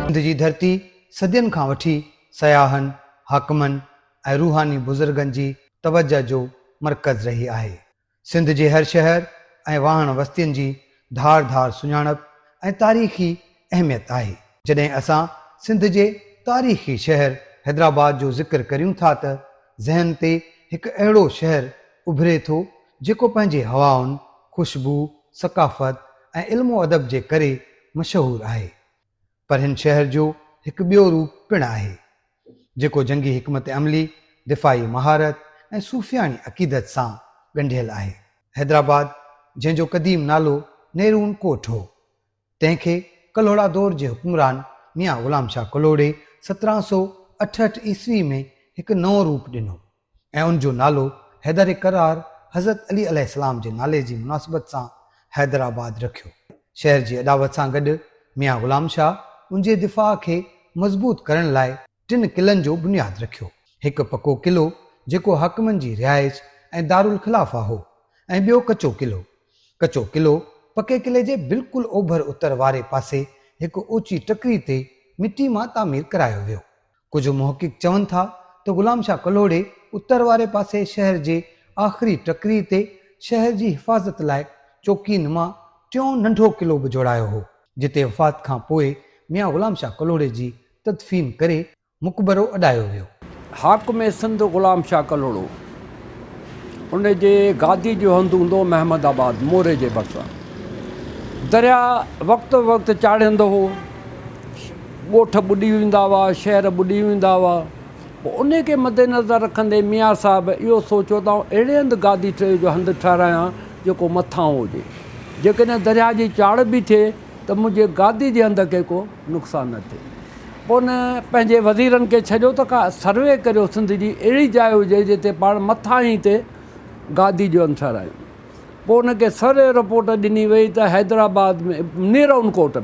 सिंध जी धरती सदियनि खां वठी सयाहनि, हाकमनि ऐं रूहानी बुज़ुर्गनि जी तवज्जो जो मर्कज़ रही आहे। सिंध जे हर शहर ऐं वाहण वस्तियुनि जी धार धार सुञाणप ऐं तारीख़ी अहमियत आहे। जॾहिं असां सिंध जे तारीख़ी शहर हैदराबाद जो ज़िक्र करियूं था त ज़हन ते हिकु अहिड़ो शहर उभिरे थो जेको पंहिंजे हवाउनि, ख़ुशबू, सक़ाफ़त ऐं इल्मो अदब जे करे मशहूरु आहे। पर हिन शहर जो हिकु ॿियो रूप पिणु आहे जेको जंगी हिकमत अमली, दिफ़ाई महारत ऐं सूफ़ियानी अक़ीदत सां ॻंढियल आहे। हैदराबाद, जंहिंजो क़दीम नालो नेरून कोट हो, तंहिंखे कल्होड़ा दौर जे हुकुमरान मियां ग़ुलाम शाह कल्होड़े 1768 ईस्वी में हिकु नओं रूप ॾिनो ऐं उनजो नालो हैदर करार हज़रत अली अलैहिस्सलाम जे नाले जी मुनासिबत सां हैदराबाद रखियो। शहर जी अॾावत सां गॾु मियां ग़ुलाम शाह उनजे दिफ़ा खे मज़बूत करण लाइ 3 क़िलनि जो बुनियादु रखियो। हिकु पको क़िलो जेको हाकमनि जी रिहाइश ऐं दारुल ख़िलाफ़ा हो, ऐं ॿियो कचो क़िलो। कचो क़िलो पके क़िले जे बिल्कुलु ओभर उत्तर वारे पासे हिकु ऊची टकरी ते मिटी मां तामीर करायो वियो। कुझु मुहक़िक़ चवनि था त ग़ुलाम शाह कल्होड़े उत्तर वारे पासे शहर जे आख़िरी टकरी ते शहर जी हिफ़ाज़त लाइ चौकीन मां 3 नंढो क़िलो बि जोड़ायो हो, जिते वफ़ात खां पोइ मियां ग़ुलाम शाह कल्होड़े जी तदफ़ीन करे मक़बरो अॾायो वियो। हाकिम सिंध ग़ुलाम शाह कल्होड़ो, उन जे गादी जो हंधु हूंदो महमदाबाद मोरे जे भरिसां। दरिया वक़्तु वक़्तु चाढ़ींदो हो, ॻोठ ॿुॾी वेंदा हुआ, शहर ॿुॾी वेंदा हुआ। पोइ उन खे मद्देनज़र रखंदे मियां साहिबु इहो सोचियो त अहिड़े हंधि गादी जो हंधु ठाहिरायां जेको मथां हुजे, जेकॾहिं दरिया जी चाढ़ बि थिए त मुंहिंजे गादी जे हंधि खे को नुक़सानु न थिए। पोइ उन पंहिंजे वज़ीरनि खे छॾियो त का सर्वे करियो सिंध जी अहिड़ी जाइ हुजे जिते पाण मथां ई ते गादी जो हंधु ठाहिरायूं। पोइ उनखे सर्वे रिपोर्ट ॾिनी वई त हैदराबाद में नेरून कोट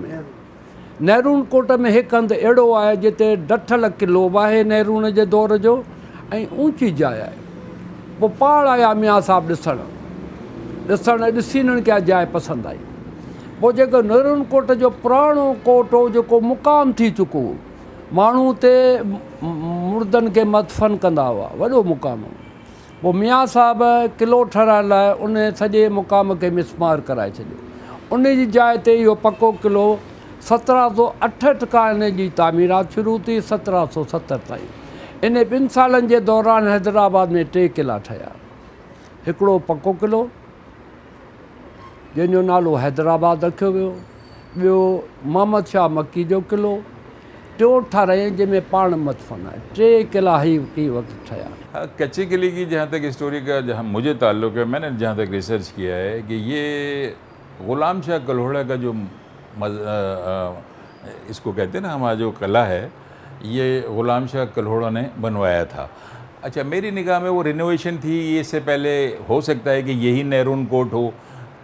में हिकु हंधु अहिड़ो आहे जिते डठल क़िलो बि आहे नेरून जे दौर जो ऐं ऊची जाइ आहे। पोइ पाण आया मियां साहिबु ॾिसी उन्हनि खे जाइ पसंदि आई। पोइ जेको नेरून कोट जो पुराणो कोट हो, जेको मुक़ाम थी चुको हो, माण्हू उते मुर्दनि खे मदफ़न कंदा हुआ, वॾो मुक़ाम हो। पोइ मियां साहिबु क़िलो ठाहिराइण लाइ उन सॼे मुक़ाम खे मिसमार कराए छॾियो। उन जी जाइ ते इहो पको क़िलो 1768 खां इन जी तामीरात शुरू थी 1770 ताईं। इन 2 सालनि जे दौरान हैदराबाद में 3 क़िला ठहिया। हिकिड़ो पको क़िलो जंहिंजो नालो हैदराबाद रखियो वियो, ॿियो मोहम्मद शाह मक्की जो क़िलो, टियों ठाहिराईं जंहिंमें पाण मदफ़न आहे। 3 क़िला ही वक़्तु ठहिया। कच्चे किले की जहाँ तक स्टोरी का जहाँ मुझे ताल्लुक़ है, मैंने जहाँ तक रिसर्च किया है कि ये ग़ुलाम शाह कल्होड़ा का जो इसको कहते हैं ना हमारा जो कला है, ये ग़ुलाम शाह कल्होड़ा ने बनवाया था। अच्छा, मेरी निगाह में वो रिनोवेशन थी, ये इससे पहले हो सकता है कि यही नेरून कोट हो,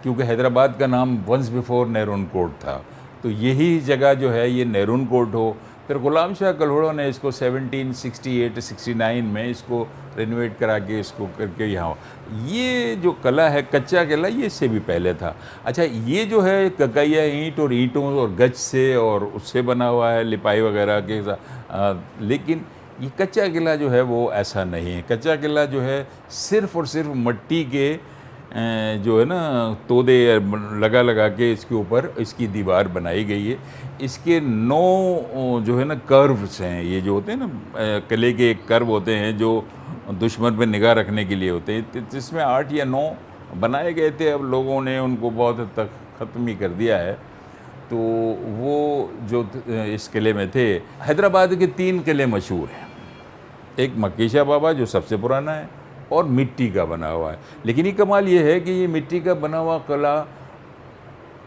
क्योंकि हैदराबाद का नाम वंस बिफोर नेरून कोट था, तो यही जगह जो है ये नेरून कोट हो। फिर ग़ुलाम शाह कल्होड़ा ने इसको 1768-69 में इसको रिनोवेट करा के इसको करके यहाँ, ये जो कला है कच्चा किला, ये इससे भी पहले था। अच्छा, ये जो है ककाइया ईंट और ईंटों और गज से और उससे बना हुआ है, लिपाई वगैरह के साथ, लेकिन ये कच्चा किला जो है वो ऐसा नहीं है। कच्चा किला जो है सिर्फ़ और सिर्फ मिट्टी के जो है ना तोदे लगा के इसके ऊपर इसकी दीवार बनाई गई है। इसके 9 जो है ना कर्व्स हैं, ये जो होते हैं ना किले के एक कर्व होते हैं जो दुश्मन पे निगाह रखने के लिए होते हैं, जिसमें 8 या 9 बनाए गए थे। अब लोगों ने उनको बहुत हद तक ख़त्म ही कर दिया है। तो वो जो इस किले में थे, हैदराबाद के 3 किले मशहूर हैं। एक मक्की शाह बाबा जो सबसे पुराना है और मिट्टी का बना हुआ है, लेकिन ये कमाल ये है कि ये मिट्टी का बना हुआ किला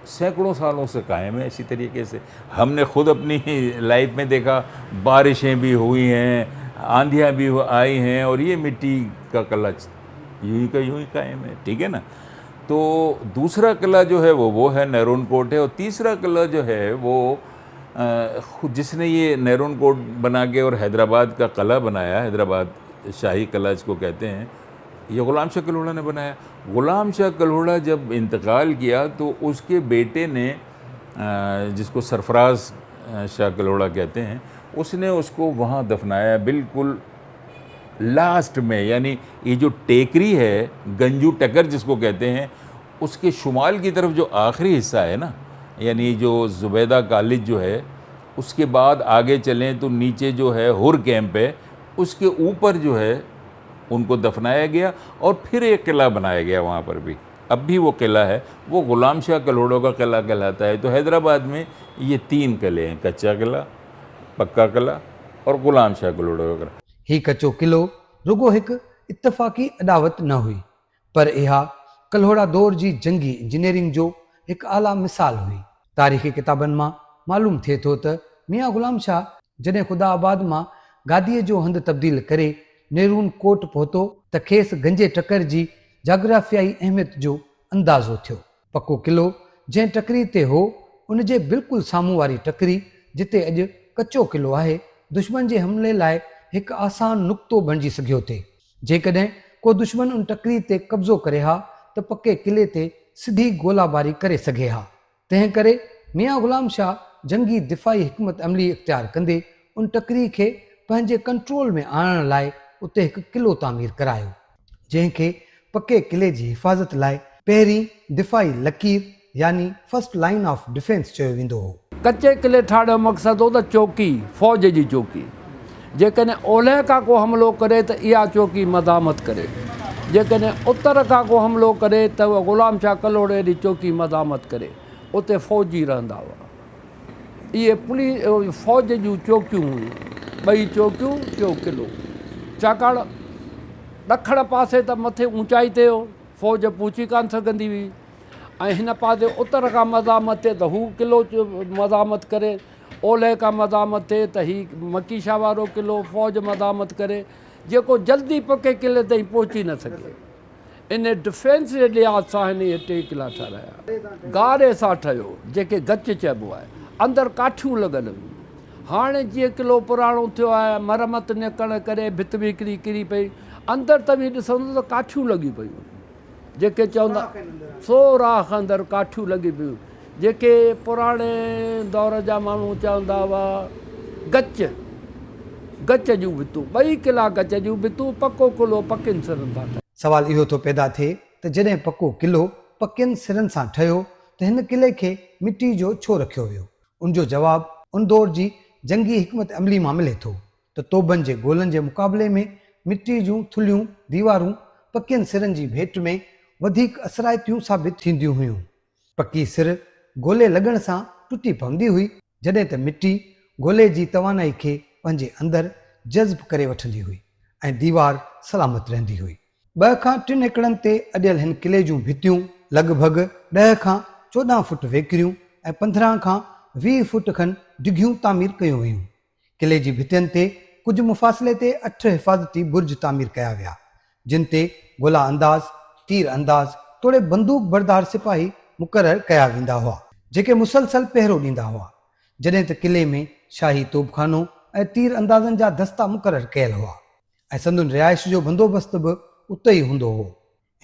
सैकड़ों सालों से कायम है। इसी तरीके से हमने खुद अपनी लाइफ में देखा, बारिशें भी हुई हैं, आंधियाँ भी आई हैं, और ये मिट्टी का किला यूं ही कायम है। ठीक है ना। तो दूसरा किला जो है वो है नेरून कोट है, और तीसरा किला जो है वो जिसने ये नेरून कोट बना के और हैदराबाद का किला बनाया, हैदराबाद शाही किला इसको कहते हैं, ये ग़ुलाम शाह कल्होड़ा ने बनाया। ग़ुलाम शाह कल्होड़ा जब इंतकाल किया तो उसके बेटे ने, जिसको सरफराज शाह कल्होड़ा कहते हैं, उसने उसको वहाँ दफनाया बिल्कुल लास्ट में, यानी ये जो टेकरी है, गंजू टकर जिसको कहते हैं, उसके शुमाल की तरफ जो आखिरी हिस्सा है ना, यानी जो जुबैदा कॉलेज जो है, उसके बाद आगे चलें तो नीचे जो है हुर कैंप है, उसके ऊपर जो है उनको दफनाया गया और फिर एक किला बनाया गया वहाँ पर भी। अब भी वो किला है, वो गुलाम शाह कल्होड़ों का किला कहलाता है। तो हैदराबाद में ये 3 किले हैं, कच्चा किला, पक्का किला और गुलाम शाह कल्होड़ों का किला। ही कचो किलो रुगो हिकु इतफ़ाक़ी अॾावत न हुई, पर इहा कल्होड़ा दौर जी जंगी इंजीनियरिंग जो हिकु आला मिसाल हुई। तारीख़ी किताबनि मां मालूम थिए थो त मियां गुलाम शाह जॾहिं ख़ुदा आबाद मां गादीअ जो हंधु तब्दील करे नेरून कोट पहुतो त खेसि गंजे टकर जी जाग्राफियाई अहमियत जो अंदाज़ो थियो। पको किलो जंहिं टकरी ते हो, उन जे बिल्कुलु साम्हूं वारी टकरी जिते अॼु कचो किलो आहे, दुश्मन जे हमले लाइ हिकु आसान नुक़्तो बणिजी सघियो थे। जेकॾहिं को दुश्मन उन टकरी ते कब्ज़ो करे हा त पके किले ते सिधी गोलाबारी करे सघे हा। तंहिं करे मियां गुलाम शाह जंगी दिफ़ाई हिकमत अमली इख़्तियार कंदे उन टकरी खे पंहिंजे कंट्रोल में आणण लाइ उते हिकु किलो तामीर करायो, जंहिंखे पके किले जी हिफ़ाज़त लाइ पहिरीं दिफ़ाई लकीर यानी फर्स्ट लाइन ऑफ डिफेंस चयो वेंदो हो। कच्चे किले ठाहिण जो मक़सदु हो त चौकी, फ़ौज जी चौकी, जेकॾहिं ओलह खां को हमिलो करे त इहा चौकी मदामत करे, जेकॾहिं उत्तर खां को हमिलो करे त उहा गुलाम शाह कल्होड़े जी चौकी मदामत करे। उते फ़ौजी रहंदा हुआ। इहे फ़ौज जूं चौकियूं हुयूं, 2 चौकियूं टियों किलो। छाकाणि ॾखण पासे त मथे ऊचाई ते हो, फ़ौज पहुची कान सघंदी हुई, ऐं हिन पासे उत्तर खां मदामत थिए त हू किलो मदामत करे, ओलह खां मदामत थिए त ही मकी शाह वारो किलो फ़ौज मदामत करे, जेको जल्दी पके किले ताईं पहुची न सघे। इन डिफेंस जे लिहाज़ सां हिन इहे 3 किला ठाहिराया। गारे सां ठहियो, जेके गच चइबो आहे, अंदरि काठियूं लॻल हुयूं। हाणे जीअं किलो पुराणो थियो आहे, मरमत न करण करे भित बि हिकिड़ी किरी पई, अंदरि त बि ॾिसंदो त काठियूं लॻियूं पियूं, जेके चवंदा 100 अंदरि काठियूं लॻी पियूं, जेके पुराणे दौर जा माण्हू चवंदा हुआ गच जूं भितूं। 2 किला गच जूं भितूं, पको किलो पकियुनि सिरनि सां। सवाल इहो थो पैदा थिए त जॾहिं पको किलो पकियुनि सिरनि सां ठहियो त हिन किले खे मिटी जो छो रखियो वियो? उन जो जवाबु उन दौर जी जंगी हिकमत अमली मां मिले थो त तोबनि जे गोलनि जे मुक़ाबले में मिटी जूं थुलियूं दीवारूं पकियुनि सिरनि जी भेट में वधीक असराइतियूं साबित थींदियूं हुयूं। पकी सिर गोले लॻण सां टुटी पवंदी हुई, जॾहिं त मिटी गोले जी तवानाई खे पंहिंजे अंदरि जज़्ब करे वठंदी हुई ऐं दीवार सलामत रहंदी हुई। 2 खां 3 एकड़नि ते अॾियल हिन किले जूं भितियूं लॻभॻि 10 खां 14 फुट वेकिरियूं ऐं 15 खां 20 फुट खनि डिघियूं तामीर कयूं हुयूं। किले जी भितियुनि ते कुझु मुफ़ासिले ते 8 हिफ़ाज़ती बुर्ज तामीर कया विया, जिन ते गोला अंदाज़, तीर अंदाज़, तोड़े बंदूक बरदार सिपाही मुक़ररु कया वेंदा हुआ, जेके मुसलसल पहिरो ॾींदा हुआ, जॾहिं त किले में शाही तोपखानो ऐं तीर अंदाज़नि जा दस्ता मुक़ररु कयल हुआ ऐं संदुनि रिहाइश जो बंदोबस्त बि उते ई हूंदो हो।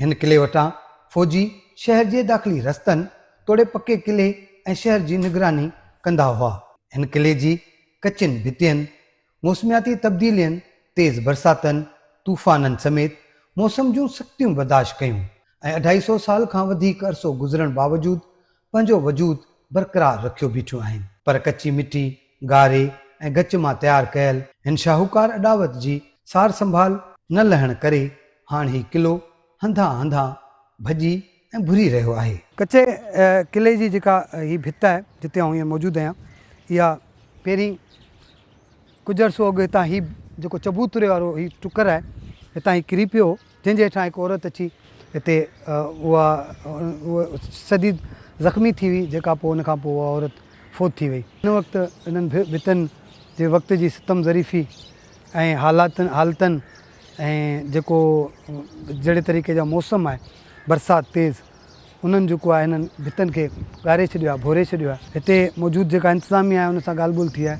हिन किले वटां फ़ौजी शहर जे दाख़िली रस्तनि, तोड़े पके किले ऐं शहर जी निगरानी कंदा हुआ। हिन किले जी कचियुनि भितियुनि मौसमियाती तब्दीलियुनि, तेज़ बरसातनि, तूफ़ाननि समेत मौसम जूं सख़्तियूं बर्दाश्त कयूं ऐं 250 साल खां वधीक अरसो गुज़रण बावजूदु पंहिंजो वजूद बरक़रार रखियो बीठियूं आहिनि। पर कची मिटी, गारे ऐं गच मां तयारु कयल हिन शाहूकार अॾावत जी सार संभाल न लहण करे हाणे ही किलो हंधा भॼी ऐं भुरी रहियो आहे। कचे किले जी जेका ही भित आहे जिते आउं हीअं मौजूदु आहियां, इहा पहिरीं कुझु अर्सो अॻु हितां ही जेको चबूतरे वारो ही टुकर आहे, हितां ही किरी पियो, जंहिंजे हेठां हिकु औरत अची हिते उहा सदी ज़ख़्मी थी हुई, जेका पोइ हुन खां पोइ उहा औरत फ़ौत थी वई। हिन वक़्तु इन्हनि भितनि जे वक़्त जी सितम ज़रीफ़ी ऐं हालतनि ऐं जेको जहिड़े तरीक़े जा मौसम आहे, बरसाति तेज़, उन्हनि जेको आहे हिननि भितनि खे ॻारे छॾियो आहे, भोरे छॾियो आहे। हिते मौजूदु जेका इंतिज़ामिया आहे उन सां ॻाल्हि ॿोल्हि थी आहे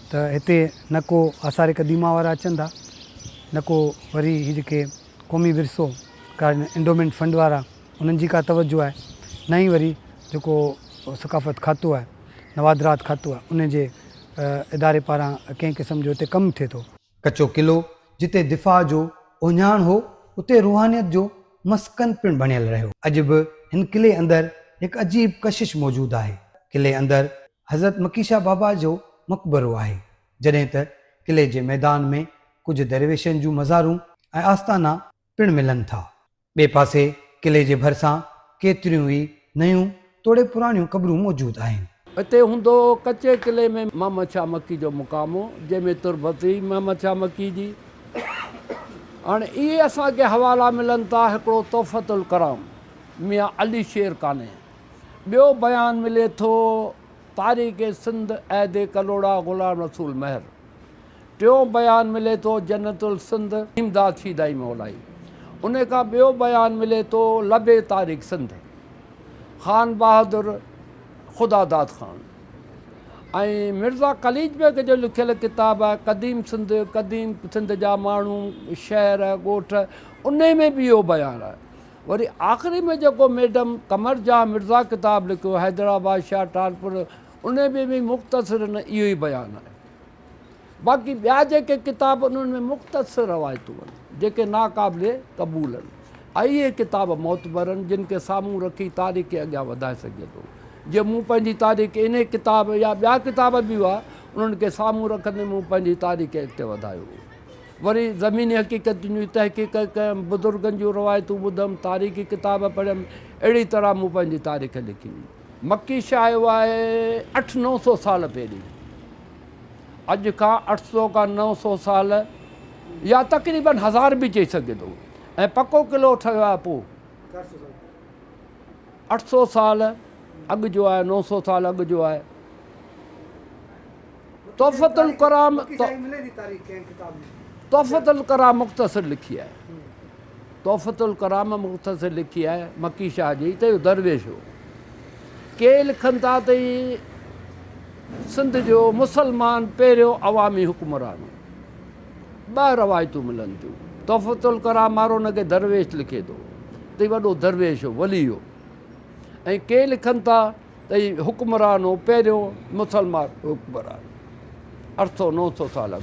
त हिते न को आसार क़दीमा वारा अचनि था, न को वरी ही जेके क़ौमी विरसो का एंडोमेंट फंड वारा उन्हनि जी का तवजो आहे, न ई वरी जेको सकाफ़त खातो आहे नवादरात खातो आहे उन जे इदारे पारां कंहिं क़िस्म जो हिते कमु थिए थो। कचो किलो जिते दिफ़ा जो उञाण हो उते रूहानियत जो मस्कन पिणु बणियल रहियो। अॼु बि हिन किले अंदरि हिकु अजीब कशिश मौजूदु आहे। किले अंदरि हज़रत मकीशा बाबा जो मक़बरो आहे, जॾहिं त किले जे मैदान में कुझु दरवेशनि जूं मज़ारूं ऐं आस्थाना पिणु मिलनि था। ॿिए पासे किले जे भरिसां केतिरियूं ई नयूं तोड़े पुराणियूं क़बरूं मौजूदु आहिनि। हिते हूंदो कचे किले में मोहम्मद शाह मकी जो मुक़ाम हो, जंहिंमें तुरबत हुई मोहम्मद शाह मकी जी। हाणे इहे असांखे हवाला मिलनि था। हिकिड़ो तोहफ़तुल कराम मियां अली शेर काने, ॿियो बयानु मिले थो तारीख़ सिंध ऐद कलोड़ा ग़ुलाम रसूल महर, टियों बयानु मिले थो जन्नतुल सिंध इमदाद शीदाई मौलाई, उन खां ॿियो बयानु मिले थो लबे तारीख़ सिंध ख़ान बहादुर ख़ुदादाद ख़ान। ऐं मिर्ज़ा कलीज बेग जो लिखियलु किताबु आहे क़दीम सिंध जा माण्हू शहर ॻोठ, उन में बि इहो बयानु आहे। वरी आख़िरी में जेको मैडम कमर जा मिर्ज़ा किताबु लिखियो हैदराबाद शाह टारपुर, उन में बि मुख़्तसिरन इहो ई बयानु आहे। बाक़ी ॿिया जेके किताब उन्हनि में मुख़्तसिर रवायतूं आहिनि जेके नाक़ाबिले क़बूल आहिनि। ऐं इहे किताब मोतबर आहिनि जिन खे साम्हूं रखी तारीख़ खे अॻियां वधाए सघे थो। जीअं मूं पंहिंजी तारीख़ इन किताब या ॿिया किताब बि हुआ, उन्हनि खे साम्हूं रखंदे मूं पंहिंजी तारीख़ खे अॻिते वधायो। वरी ज़मीनी हक़ीक़तुनि जी तहक़ीक़ कयमि, बुज़ुर्गनि जूं रवायतूं ॿुधमि, तारीख़ी किताब पढ़ियमि, अहिड़ी तरह मूं पंहिंजी तारीख़ लिखी हुई। मकी शाह आयो आहे 800-900 साल पहिरीं, अॼु खां 800 खां 900 साल या तक़रीबन 1000 बि चई सघे थो। ऐं पको किलो ठहियो आहे पोइ 800 साल अॻु जो आहे, 900 साल अॻु जो आहे। तोहफ़तुल कराम तोहफ़तुल कराम मुख़्तसिर लिखी आहे, तोहफ़तुल कराम मुख़्तसिर लिखी आहे मकी शाह जी। त इहो दरवेश हो। के लिखनि था त सिंध जो मुसलमान पहिरियों अवामी हुकुमरान, ॿ रवायतूं मिलनि थियूं। तोहफ़तुल कराम वारो हुनखे दरवेश लिखे थो त हीउ वॾो दरवेश हो, वली हो। ऐं के लिखनि था त हीउ हुकुमरान हो, पहिरियों मुसलमान हुकुमरान 800-900 साल अॻु।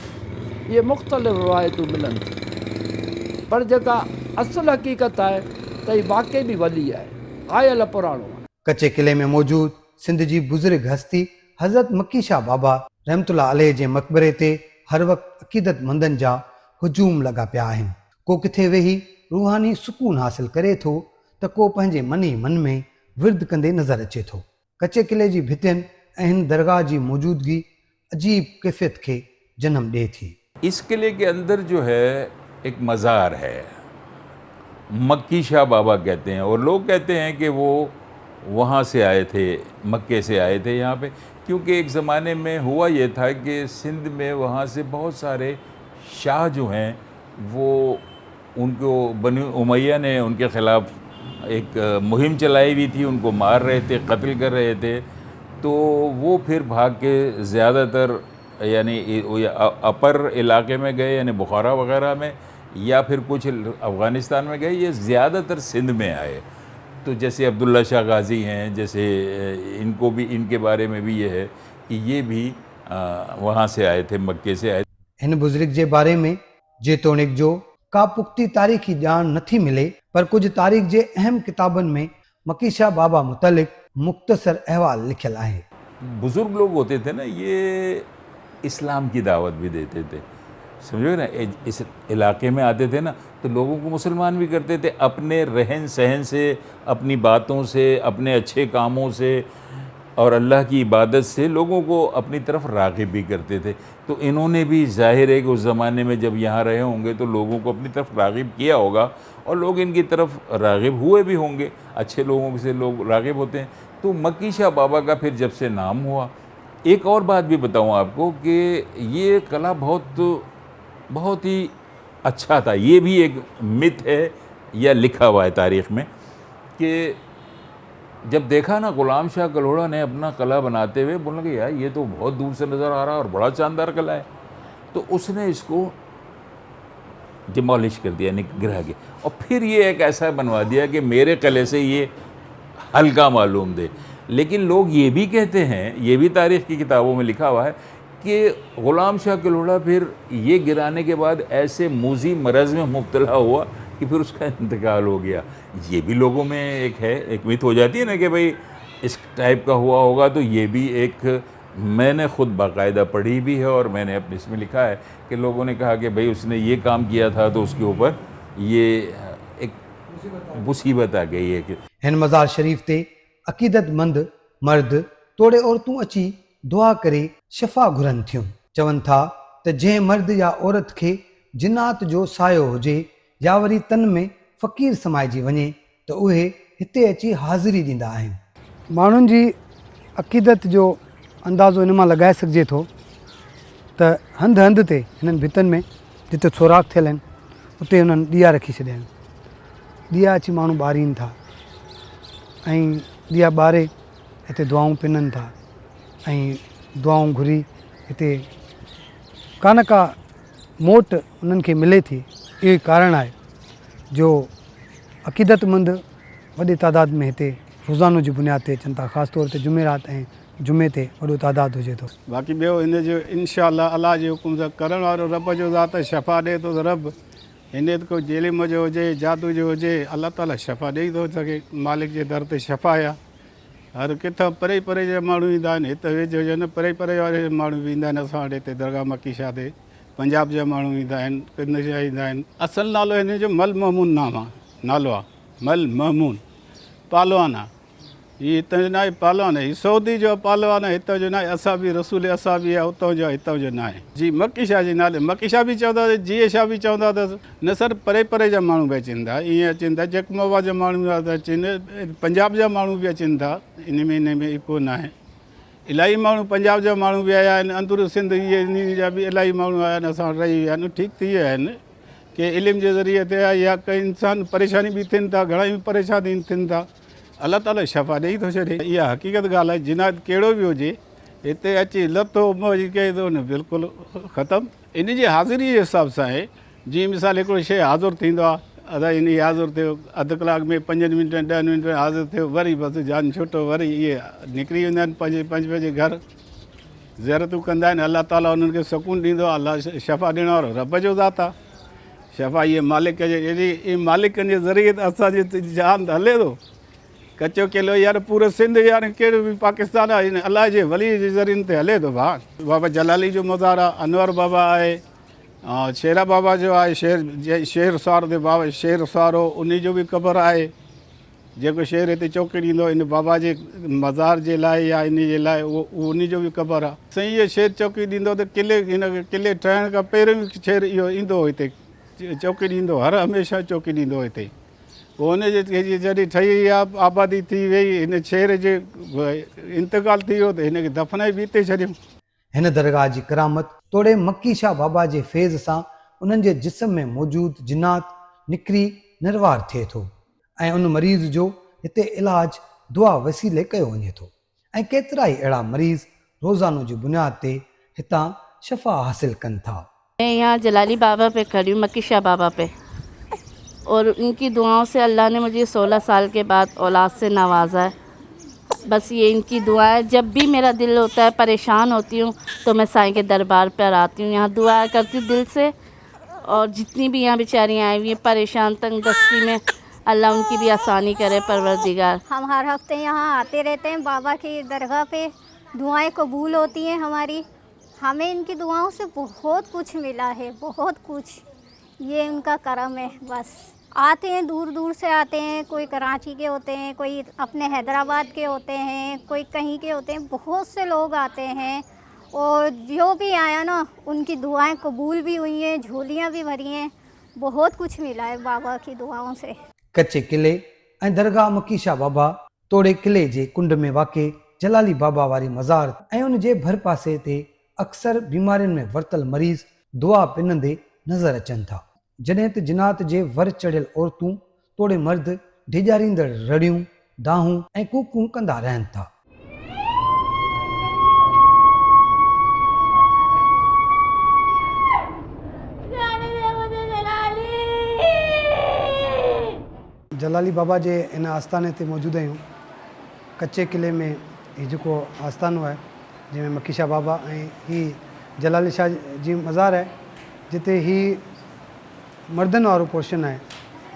इहे मुख़्तलिफ़ रवायतूं मिलनि थियूं, पर जेका असुलु हक़ीक़त आहे त हीउ वाक़ई बि वली आहे, आयल पुराणो आहे। कचे किले में मौजूद सिंध जी बुज़ुर्ग हस्ती हज़रत मकी शाह बाबा रहमतुल्लाह अलैह जे मक़बरे ते हर वक़्तु अक़ीदतमंदनि जा हुजूम लॻा पिया आहिनि। को किथे वेही रूहानी सुकून हासिल करे थो त को पंहिंजे मनी मन में विर्द कंदे नज़र अचे थो। कचे किले जी भितियुनि ऐं हिन दरगाह जी मौजूदगी अजीब कैफ़ियत खे जन्म ॾिए थी। इस किले के अंदर जो है एक मज़ार है, मक्की शाह बाबा कहते हैं, और लोग कहते हैं कि वो वहाँ से आए थे, मक्के से आए थे यहाँ पे, क्योंकि एक ज़माने में हुआ ये था कि सिंध में वहाँ से बहुत सारे शाह जो हैं वो उनको बनी उमैया ने उनके ख़िलाफ़ एक मुहिम चलाई हुई थी, उनको मार रहे थे, कत्ल कर रहे थे। तो वो फिर भाग के ज़्यादातर यानी अपर इलाके में गए, यानी बुखारा वगैरह में, या फिर कुछ अफ़गानिस्तान में गए, ये ज़्यादातर सिंध में आए। तो जैसे अब्दुल्ला शाह गाज़ी हैं, जैसे इनको भी, इनके बारे में भी ये है कि ये भी वहाँ से आए थे, मक्के से आए। हिन बुज़ुर्ग जे बारे में जेतोणीकि जो का पुख्ती तारीख़ी ॼाण नथी मिले, पर कुझु तारीख़ जे अहम किताबनि में मकी शाह बाबा मुतलिक़ मुख़्तसर अहवाल लिखियल आहे। बुज़ुर्ग लोग होते थे ना, ये इस्लाम की दावत भी देते थे, समझो ना। इस इलाके में आते थे ना तो लोगों को मुसलमान भी करते थे, अपने रहन सहन से, अपनी बातों से, अपने अच्छे कामों से और अल्लाह की इबादत से लोगों को अपनी तरफ राग़िब भी करते थे। तो इन्होंने भी ज़ाहिर है कि उस ज़माने में जब यहाँ रहे होंगे तो लोगों को अपनी तरफ राग़िब किया होगा, और लोग इनकी तरफ राग़िब हुए भी होंगे। अच्छे लोगों से लोग राग़िब होते हैं। तो मकी शाह बाबा का फिर जब से नाम हुआ। एक और बात भी बताऊँ आपको कि ये कला बहुत ही अच्छा था। ये भी एक मिथ है या लिखा हुआ है तारीख़ में कि जब देखा ना ग़ुलाम शाह कल्होड़ा ने अपना कला बनाते हुए, बोलने कि यार ये तो बहुत दूर से नज़र आ रहा है और बड़ा शानदार कला है, तो उसने इसको डिमोलिश कर दिया, निग्रह किया, और फिर ये एक ऐसा बनवा दिया कि मेरे कले से ये हल्का मालूम दे। लेकिन लोग ये भी कहते हैं, ये भी तारीख़ की किताबों में लिखा हुआ है कि ग़ुलाम शाह किलोड़ा फिर ये गिराने के बाद ऐसे मूजी मरज़ में मुब्तला हुआ कि फिर उसका इंतकाल हो गया। ये भी लोगों में एक मिथ हो जाती है ना कि भाई इस टाइप का हुआ होगा। तो ये भी एक मैंने ख़ुद बाकायदा पढ़ी भी है और मैंने अपने इसमें लिखा है कि लोगों ने कहा कि भाई उसने ये काम किया था तो उसके ऊपर ये एक मुसीबत आ गई है। कि हिन मज़ार शरीफ़ ते अक़ीदतमंद मर्द तोड़े औरतूं अची दुआ करे शफ़ा घुरनि थियूं। चवनि था त जंहिं मर्द या औरत खे जिन्नात जो सायो हुजे या वरी तन में फ़क़ीर समाइजी वञे त उहे हिते अची हाज़िरी ॾींदा आहिनि। माण्हुनि जी अक़ीदत जो अंदाज़ो इन मां लॻाए सघिजे थो त हंधि हंधि ते हिननि भितनि में जिते सोराख़ थियल आहिनि उते हुननि ॾीआ रखी छॾिया आहिनि। ॾीआ अची माण्हू ॿारीनि था ऐं ॾीआ ॿारे हिते दुआऊं पिननि था ऐं दुआऊं घुरी हिते का न का मोट उन्हनि खे मिले थी। इहो ई कारण आहे जो अक़ीदतमंद वॾे तादाद में हिते रोज़ानो जी बुनियाद ते अचनि था। ख़ासि तौर ते जुमेरात ऐं जुमे ते वॾो तादाद हुजे थो। बाक़ी ॿियो हिन जो इंशाअल्लाह अलाह जे हुकुम सां करण वारो रब जो ज़ात शफ़ा ॾिए थो त रब हिन को जेलिम जो हुजे जादू जो हुजे अलाह ताला शफ़ा ॾेई थो सघे। मालिक जे दर ते शफ़ा आहे। हर किथां परे परे जा माण्हू ईंदा आहिनि। हिते वेझो हुजनि परे परे वारे माण्हू बि ईंदा आहिनि असां वटि हिते दरगाह मकी शाह ते। पंजाब जा माण्हू ईंदा आहिनि, किन जा ईंदा आहिनि। असुल नालो हिन जो मल महमून नालो आहे। मल महमून पालवान आहे। हीअ हितां जो न आहे पालवान, हीअ सऊदी जो पालवान आहे, हितां जो न आहे। असां बि रसूल असां बि आहे उतां जो, हितां जो न आहे। जी मकी शाह जे नाले मकी शाह बि चवंदा हुआ, जीए शाह बि चवंदा अथसि। न सर परे परे जा माण्हू बि अचनि था, ईअं अचनि था। जकमोबा जा माण्हू था अचनि, पंजाब जा माण्हू बि अचनि था। इन में कोन आहे। इलाही माण्हू पंजाब जा माण्हू बि आया आहिनि। अंदर सिंध इहे इन जा बि इलाही माण्हू आया आहिनि, असां वटि रही विया आहिनि। ठीकु थी विया आहिनि की इल्म जे ज़रिए ते आहे या कई इंसान परेशानी बि थियनि था, घणेई परेशानी थियनि था। अलाह ताला शफ़ा ॾेई थो छॾे। इहा हक़ीक़त ॻाल्हि आहे। जिनात कहिड़ो बि हुजे हिते अची लथो मौज कई थो न बिल्कुलु ख़तमु। इन जी हाज़िरी जे हिसाब सां आहे। जीअं मिसाल हिकिड़ो शइ हाज़ुरु थींदो आहे, अदा इन हाज़ुरु थियो, अधु कलाक में 5 मिंटनि 10 मिंट में हाज़ुरु थियो, वरी बसि जान छुटो, वरी इहे निकिरी वेंदा आहिनि पंहिंजे घर ज़ियारतूं कंदा आहिनि। अलाह ताला उन्हनि खे सुकून ॾींदो आहे। अलाह शफ़ा ॾियण वारो रब जो ज़ात आहे। शफ़ा इहे मालिक जे मालिकनि जे ज़रिए त असांजी जान हले थो। कचो केलो यार पूरो सिंध यार कहिड़ो बि पाकिस्तान आहे, हिन अलाह जे वली जे ज़रिए ते हले थो। भाउ बाबा जलाली जो मज़ार आहे, अनवर बाबा आहे, शेरा बाबा जो आहे, शेर सार ते बाबा शेर सारो उन जो बि क़बर आहे। जेको शेर हिते चौकी ॾींदो इन बाबा जे मज़ार जे लाइ या इन जे लाइ उहो उन जो बि क़बर आहे। साईं इहो शेर चौकी ॾींदो त हिन किले ठहण खां पहिरियों शेर इहो ईंदो हिते चौकी ॾींदो, हर हमेशह चौकी ॾींदो हिते। पोइ हुनजे जॾहिं ठही आहे आबादी थी वई, हिन शेर जे इंतकाल थी वियो त हिनखे दफ़नाए बि हिते छॾियऊं। हिन दरगाह जी करामत तोड़े मक्की शाह बाबा जे फैज़ सां उन्हनि जे जिस्म में मौजूदु जिन्नात निकिरी निर्वार थिए थो ऐं उन मरीज़ जो हिते इलाज दुआ वसीले कयो वञे थो ऐं केतिरा ई अहिड़ा मरीज़ रोज़ानो जी बुनियाद ते हितां शफ़ा हासिल कनि था। मैं यहाँ जलाली बाबा पे खड़ी हूँ, मक्की शाह बाबा पे, और उनकी दुआओं से अल्लाह ने मुझे 16 साल के बाद औलाद से नवाजा है। बस ये इनकी दुआ है। जब भी मेरा दिल होता है, परेशान होती हूँ, तो मैं साईं के दरबार पर आती हूँ, यहाँ दुआ करती हूँ दिल से। और जितनी भी यहाँ बेचारियाँ आई हुई हैं परेशान तंग दस्ती में, अल्लाह उनकी भी आसानी करे परवरदिगार। हम हर हफ्ते यहाँ आते रहते हैं बाबा की दरगाह पे, दुआएं कबूल होती हैं हमारी। हमें इनकी दुआओं से बहुत कुछ मिला है, बहुत कुछ। ये उनका करम है। बस आते हैं, दूर दूर से आते हैं, कोई कराची के होते हैं, कोई अपने हैदराबाद के होते हैं, कोई कहीं के होते हैं, बहुत से लोग आते हैं। और जो भी आया ना उनकी दुआएं कबूल भी हुई हैं, झोलियाँ भी भरी हैं, बहुत कुछ मिला है बाबा की दुआओं से। कच्चे किले ऐं दरगाह मक्की शाह बाबा तोड़े किले जे कुंड में वाक़े जलाली बाबा वारी मज़ार ऐं उन जे भर पासे ते अक्सर बीमारियुनि में वरतल मरीज़ दुआ पिनंदे नज़र अचनि था। जॾहिं त जिनात जे वर चढ़ियल औरतूं तोड़े मर्द ढिजारींदड़ रड़ियूं दाहूं ऐं कूकूं कंदा रहनि था। जलाली बाबा जे इन आस्थाने ते मौजूदु आहियूं। कच्चे किले में ही जेको आस्थानो आहे जंहिंमें मक्की शाह बाबा ऐं ही जलाली शाह जी मज़ार आहे, जिते ही मर्दनि वारो पोर्शन आहे,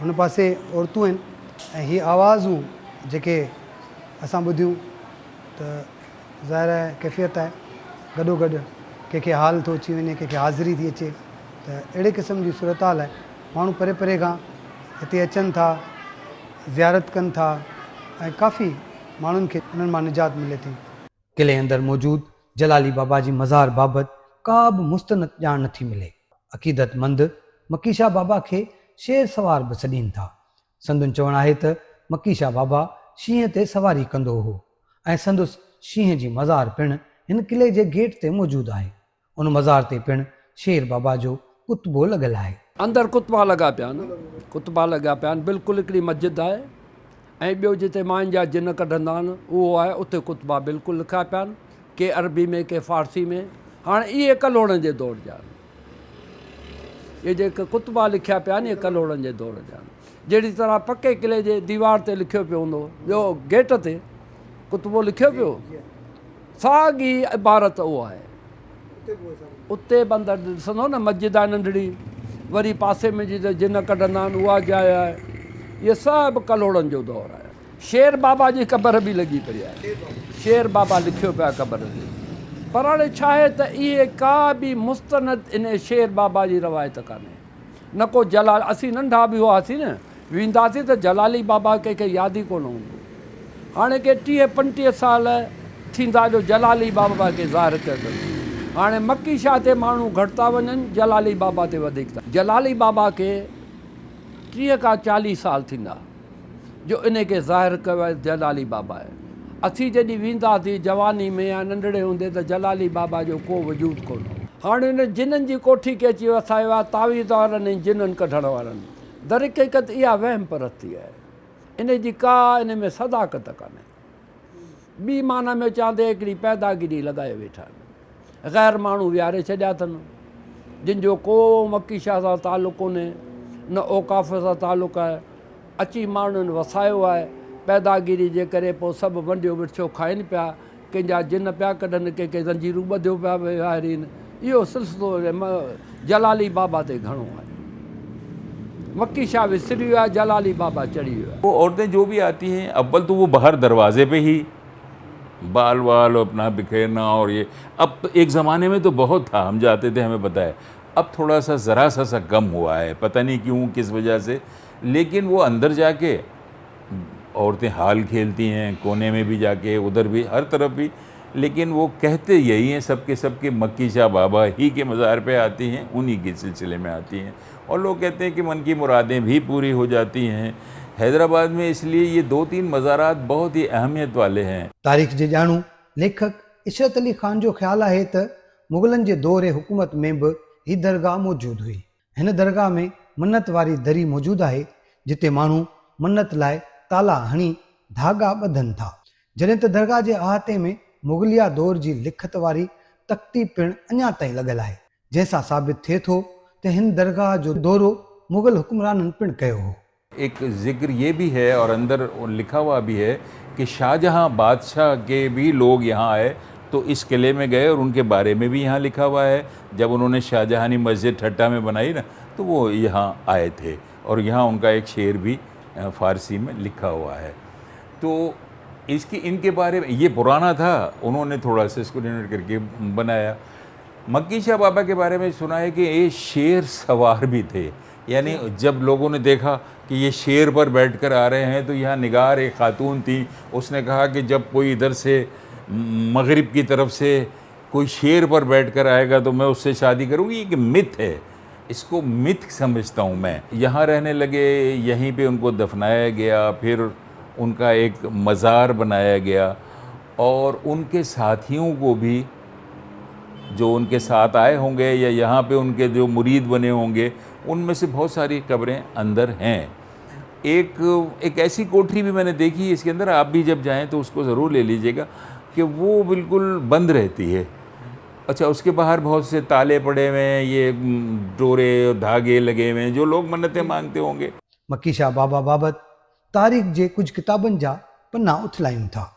हुन पासे औरतूं आहिनि ऐं ही आवाज़ूं जेके असां ॿुधियूं त ज़ाहिर आहे कैफ़ियत आहे। गॾोगॾु कंहिंखे हाल थो अची वञे, कंहिंखे हाज़िरी थी अचे, त अहिड़े क़िस्म जी सूरत हाल आहे। माण्हू परे परे खां हिते अचनि था, ज़ियारत कनि था ऐं काफ़ी माण्हुनि खे उन्हनि मां निजात मिले थी। किले अंदरि मौजूदु जलाली बाबा जी मज़ार बाबति का बि मुस्तनद ॼाण नथी मिले। अक़ीदतमंद मक्की शाह बाबा खे शेर सवार बि सॾीनि था। संदुनि चवणु आहे त मक्की शाह बाबा शींहं ते सवारी कंदो हो ऐं संदुसि शींहं जी मज़ार पिणु हिन किले जे गेट ते मौजूदु आहे। उन मज़ार ते पिणु शेर बाबा जो कुतबो लॻलु आहे। अंदरि कुतबा लॻा पिया आहिनि, कुतबा लॻा पिया आहिनि। बिल्कुलु हिकिड़ी मस्जिद आहे ऐं ॿियो जिते माइन जा जिन कढंदा आहिनि उहो आहे, उते कुतबा बिल्कुलु लिखिया पिया आहिनि, के अरबी में के फ़ारसी में। हाणे इहे कलोड़नि जे दौर जा आहिनि, इहे जेके कुतबा लिखिया पिया आहिनि इहे कलोड़नि जे दौर जा आहिनि। जहिड़ी तरह पके किले जे दीवार ते लिखियो पियो हूंदो, ॿियो गेट ते कुतबो लिखियो पियो, साॻी इबारत उहो आहे। उते बि अंदरि ॾिसंदो न मस्जिद आहे नंढड़ी, वरी पासे में जिते जिन कढंदा आहिनि उहा जाइ आहे। इहे सभु कलोड़नि जो दौरु आहे। शेर बाबा जी क़बर बि लॻी पई आहे, शेर बाबा लिखियो पिया क़बर ते। पर हाणे छा आहे त इहे का बि मुस्तनद इन शेर बाबा जी रवायत कान्हे, न को जलाल। असीं नंढा बि हुआसीं न, वेंदासीं त जलाली बाबा कंहिंखे यादि ई कोन हूंदो। हाणे के 30-35 साल थींदा जो जलाली बाबा खे ज़ाहिर कयो। हाणे मक्की शाह ते माण्हू घटि था वञनि, जलाली बाबा ते वधीक था। जलाली बाबा खे 30 खां 40 साल थींदा जो इन खे ज़ाहिर कयो आहे जलाली बाबा आहे। असीं जॾहिं वेंदासीं जवानी में या नंढड़े हूंदे त जलाली बाबा जो को वजूद कोन हो। हाणे हिन जिननि जी कोठी खे अची वसायो आहे, तावीज़ वारनि ऐं जिननि कढण वारनि। दरक़ीक़त इहा वहम परस्ती आहे, इन जी का इन में सदाकत कान्हे। ॿी माना में चवंदे हिकिड़ी पैदागिरी लॻाए वेठा आहिनि, ग़ैर माण्हू विहारे छॾिया अथनि जिन जो को मक्की शाह सां तालुक़ु कोन्हे, न औकाफ़ सां तालुक़ु आहे। अची माण्हुनि वसायो आहे, पैदागिरी जे करे पोइ सभु वंडियो विरछो खाइनि पिया, कंहिंजा जिन पिया कढनि, कंहिंखे ज़ंजीरूं ॿधियो पिया विहारीनि। इहो सिलसिलो जलाली बाबा ते घणो आहे। मक्की शाह विसरी वियो आहे, जलाली बाबा चढ़ी वियो आहे। वो औरतें जो भी आती हैं, अव्वल तो वो बाहर दरवाजे पे ही बाल वाल अपना बिखेरना, और ये अब एक ज़माने में तो बहुत था, हम जाते थे हमें पता है। अब थोड़ा सा ज़रा सा कम हुआ है, पता नहीं क्यों किस वजह से। लेकिन वो अंदर जाके औरतें हाल खेलती हैं, कोने में भी जाके, उधर भी, हर तरफ भी। लेकिन वो कहते यही हैं सबके मक्की शाह बाबा ही के मज़ार पे आती हैं, उन्हीं के सिलसिले में आती हैं। और लोग कहते हैं कि मन की मुरादें भी पूरी हो जाती हैं। हैदराबाद में इसलिए ये 2-3 मज़ारात बहुत ही अहमियत वाले हैं। तारीख़ जे ॼाणू लेखक इशरत अली ख़ान जो ख़्यालु आहे त मुग़लनि जे दौर हुकूमत में बि ही दरगाह मौजूदु हुई। हिन दरगाह में मन्नत वारी दरी मौजूदु आहे, जिते माण्हू मन्नत लाइ ताला हणी धागा ॿधनि था। जॾहिं त दरगाह जे अहाते में मुग़लिया दौर जी लिखत वारी तख़्ती पिणु अञा ताईं लॻल आहे, जंहिंसां साबित थिए थो त हिन दरगाह जो दौरो मुग़ल हुक्मराननि पिणु कयो हो। एक ज़िक्र ये भी है और अंदर लिखा हुआ भी है कि शाहजहाँ बादशाह के भी लोग यहाँ आए तो इस किले में गए, और उनके बारे में भी यहाँ लिखा हुआ है। जब उन्होंने शाहजहानी मस्जिद ठट्टा में बनाई ना, तो वो यहाँ आए थे, और यहाँ उनका एक शेर भी फ़ारसी में लिखा हुआ है। तो इसकी इनके बारे में, ये पुराना था, उन्होंने थोड़ा सा इसको रिनोवेट करके बनाया। मक्की शाह बाबा के बारे में सुना है कि ये शेर सवार भी थे, यानी जब लोगों ने देखा कि ये शेर पर बैठकर आ रहे हैं, तो यहाँ निगार एक खातून थी, उसने कहा कि जब कोई इधर से मगरिब की तरफ से कोई शेर पर बैठकर आएगा तो मैं उससे शादी करूँगी। ये मिथ है, इसको मिथ समझता हूँ मैं। यहाँ रहने लगे, यहीं पे उनको दफनाया गया, फिर उनका एक मज़ार बनाया गया, और उनके साथियों को भी जो उनके साथ आए होंगे या यहाँ पे उनके जो मुरीद बने होंगे, उनमें से बहुत सारी कब्रें अंदर हैं। एक ऐसी कोठरी भी मैंने देखी, इसके अंदर आप भी जब जाएं तो उसको ज़रूर ले लीजिएगा, कि वो बिल्कुल बंद रहती है। अच्छा, उसके बाहर बहुत से ताले पड़े हुए हैं, ये डोरे धागे लगे हुए हैं, जो लोग मन्नतें मांगते होंगे। मक्की शाह बाबा बाबति तारीख़ जे कुझु किताबनि जा पन्ना उथलायूं था।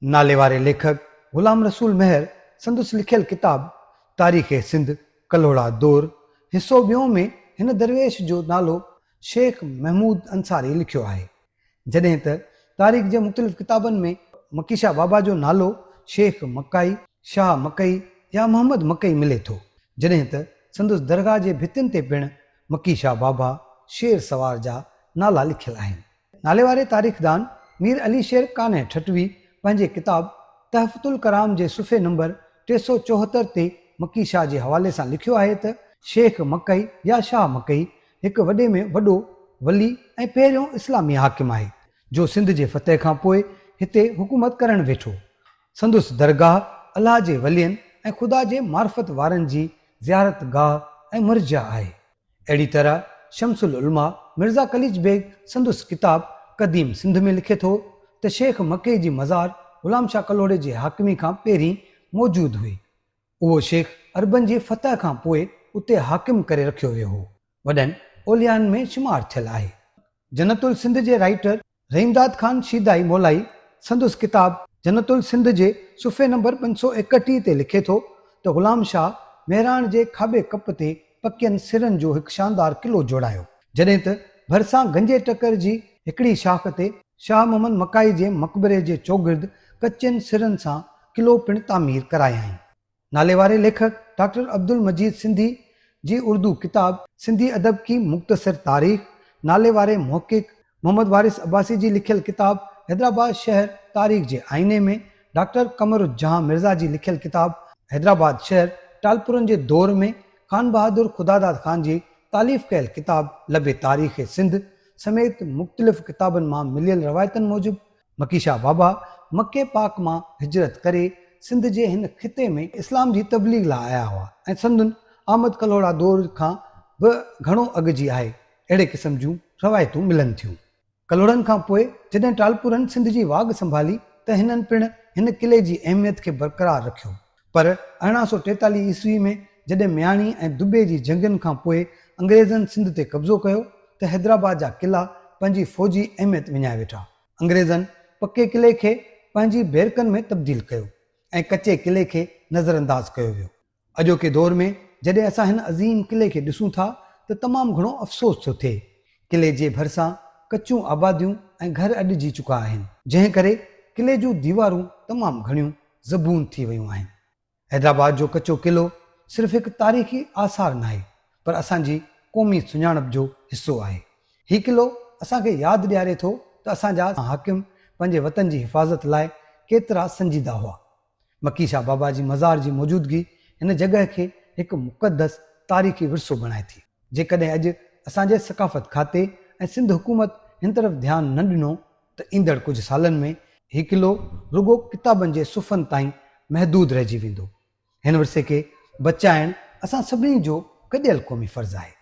नाले वारे लेखक ग़ुलाम रसूल मेहर संदसि लिखियल किताब तारीख़ सिंध कलोड़ा दौर हिसो ॿियों में हिन दरवेश जो नालो शेख महमूद अंसारी लिखियो आहे। जॾहिं त तारीख़ जे मुख़्तलिफ़ किताबनि में मकीशा बाबा जो नालो शेख मकाई, शाह मकई या मोहम्मद मकई मिले थो, जॾहिं त संदसि दरगाह जे भितियुनि ते पिणु मकीशा बाबा, शेर सवार जा नाला लिखियल आहिनि। नाले वारे तारीख़दान मीर अली शेर काने ठटवी पंहिंजे किताब तहफ़तुल कराम जे सुफ़े नंबर 374 ते मकीशा जे हवाले सां लिखियो आहे त शेख मकई या शाह मकई हिकु वॾे में वॾो वली ऐं पहिरियों इस्लामी हाकिम आहे जो सिंध जे फतेह खां पोइ हिते हुकूमत करणु वेठो। संदसि दरगाह अलाह जे वलियनि ऐं ख़ुदा जे मार्फत वारनि जी ज़ियारत गाह ऐं मर्जा आहे। अहिड़ी तरह शमसुल उलमा मिर्ज़ा कलीज बेग संदसि किताब क़दीम सिंध में लिखे थो त शेख मकई जी मज़ार ग़ुलाम शाह कलोड़े जे हाकिमी खां पहिरीं मौजूदु हुई। उहो शेख अरबनि जी फतह खां पोइ उते हाकिम करे रखियो वियो हो। वॾनि ओलियानि में शुमार थियल आहे। जन्नतुल सिंध जे राइटर रहीमदाद ख़ान शीदाई मौलाई संदसि किताब जन्नतुल सिंध जे सुफ़े नंबर 531 ते लिखे थो त ग़ुलाम शाह मेहराण जे खाॿे कप ते पकियनि सिरनि जो हिकु शानदार किलो जोड़ायो, जॾहिं त भरिसां गंजे टकर जी हिकिड़ी शाख ते शाह मोहम्मद मकाई जे मक़बरे जे चौगिर्द कचनि सिरनि सां किलो पिणु तामीर करायाईं। नाले वारे लेखक डॉक्टर अब्दुल मजीद सिंधी जी उर्दू किताब सिंधी अदब की मुख्तसर तारीख़, नाले वारे मुहक़िक़ मोहम्मद वारिस अब्बासी जी लिखियल किताब हैदराबाद शहर तारीख़ जे आईने में, डॉक्टर कमरुज्जहां मिर्ज़ा जी लिखियल किताब हैदराबाद शहर टालपुरनि जे दौर में, खान बहादुर खुदादाद ख़ान जी तालीफ़ कयल किताब लबे तारीख़ सिंध समेत मुख़्तलिफ़ किताबनि मां मिलियल रवायतनि मूजिबि मकीशा बाबा मके पाक मां हिजरत करे सिंध जे हिन ख़िते में इस्लाम जी तबलीग लाइ आया हुआ ऐं संदन आमद कलोड़ा दौर खां बि घणो अॻु जी आहे। अहिड़े क़िस्म जूं रवायतूं मिलनि थियूं। कलोड़नि खां पोइ जॾहिं टालपुरनि सिंध जी वाग संभाली त हिननि पिणु हिन किले जी अहमियत खे बरक़रार रखियो, पर 1843 ईस्वी में जॾहिं मियाणी ऐं दुबे जी जंगनि खां पोइ अंग्रेज़नि सिंध ते कब्ज़ो कयो त हैदराबाद जा किला पंहिंजी फ़ौजी अहमियत विञाए वेठा। अंग्रेज़नि पके किले खे पंहिंजी बैरकनि में तब्दील कयो ऐं कचे किले खे नज़रअंदाज़ कयो वियो। अॼोके दौर में जॾहिं असां हिन अज़ीम किले खे ॾिसूं था त तमामु घणो अफ़सोस थो थिए। किले जे भरिसां कचूं आबादियूं ऐं घर अॾिजी चुका आहिनि, जंहिं करे किले जूं दीवारूं तमामु घणियूं ज़बून थी वियूं आहिनि। हैदराबाद जो कचो किलो सिर्फ़ु हिकु तारीख़ी आसार न आहे, पर असांजी क़ौमी सुञाणप जो हिसो आहे। हीउ किलो असांखे यादि ॾियारे थो त असांजा हाकिम पंहिंजे वतन जी हिफ़ाज़त लाइ केतिरा संजीदा हुआ। मकीशा बाबा जी मज़ार जी मौजूदगी हिन जॻह खे हिकु मुक़दस तारीख़ी विरसो बणाए थी। जेकॾहिं अॼु असांजे सक़ाफ़त खाते ऐं सिंध हुकूमत हिन तरफ़ ध्यानु न ॾिनो त ईंदड़ कुझु सालनि में हीउ किलो रुगो किताबनि जे सुफ़नि ताईं महदूद रहिजी वेंदो। हिन विरसे खे बचाइणु असां सभिनी जो गॾियल क़ौमी फ़र्ज़ु आहे।